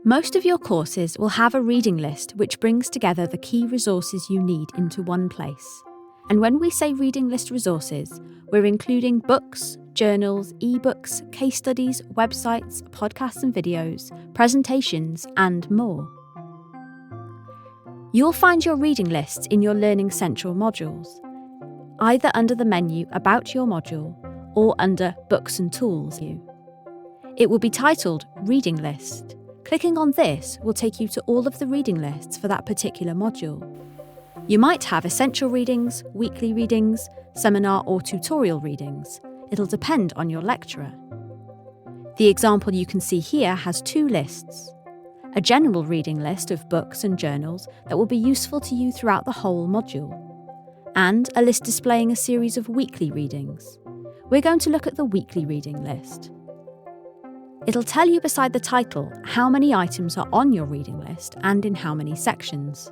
Most of your courses will have a reading list which brings together the key resources you need into one place. And when we say reading list resources, we're including books, journals, ebooks, case studies, websites, podcasts and videos, presentations, and more. You'll find your reading lists in your Learning Central modules, either under the menu About Your Module or under Books and Tools. It will be titled Reading List. Clicking on this will take you to all of the reading lists for that particular module. You might have essential readings, weekly readings, seminar or tutorial readings. It'll depend on your lecturer. The example you can see here has two lists. A general reading list of books and journals that will be useful to you throughout the whole module, and a list displaying a series of weekly readings. We're going to look at the weekly reading list. It'll tell you beside the title how many items are on your reading list and in how many sections.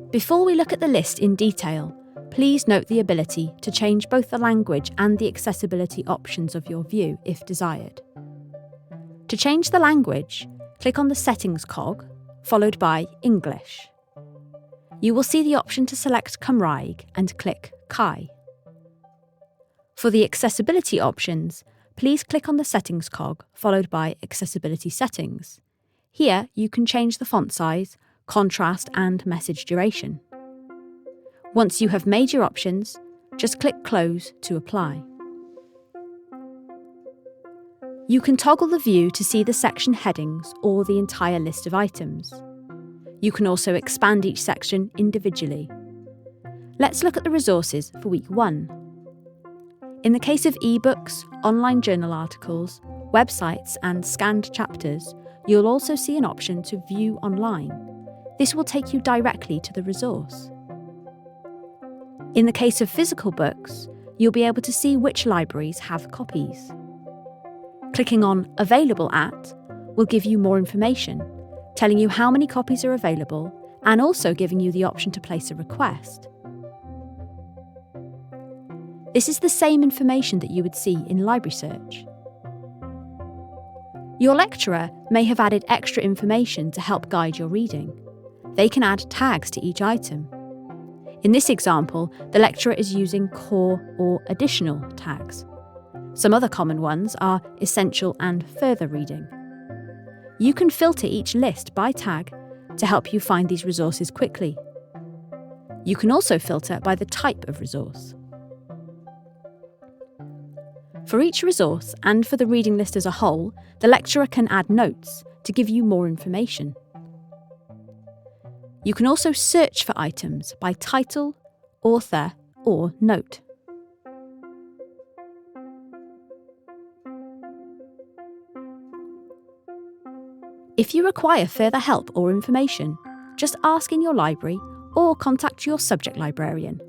Before we look at the list in detail, please note the ability to change both the language and the accessibility options of your view if desired. To change the language, click on the Settings cog, followed by English. You will see the option to select Cymraeg and click Cai. For the accessibility options, please click on the Settings cog, followed by Accessibility Settings. Here you can change the font size, contrast and message duration. Once you have made your options, just click Close to apply. You can toggle the view to see the section headings or the entire list of items. You can also expand each section individually. Let's look at the resources for week 1. In the case of ebooks, online journal articles, websites and scanned chapters, you'll also see an option to view online. This will take you directly to the resource. In the case of physical books, you'll be able to see which libraries have copies. Clicking on Available At will give you more information, telling you how many copies are available and also giving you the option to place a request. This is the same information that you would see in Library Search. Your lecturer may have added extra information to help guide your reading. They can add tags to each item. In this example, the lecturer is using core or additional tags. Some other common ones are essential and further reading. You can filter each list by tag to help you find these resources quickly. You can also filter by the type of resource. For each resource and for the reading list as a whole, the lecturer can add notes to give you more information. You can also search for items by title, author, or note. If you require further help or information, just ask in your library or contact your subject librarian.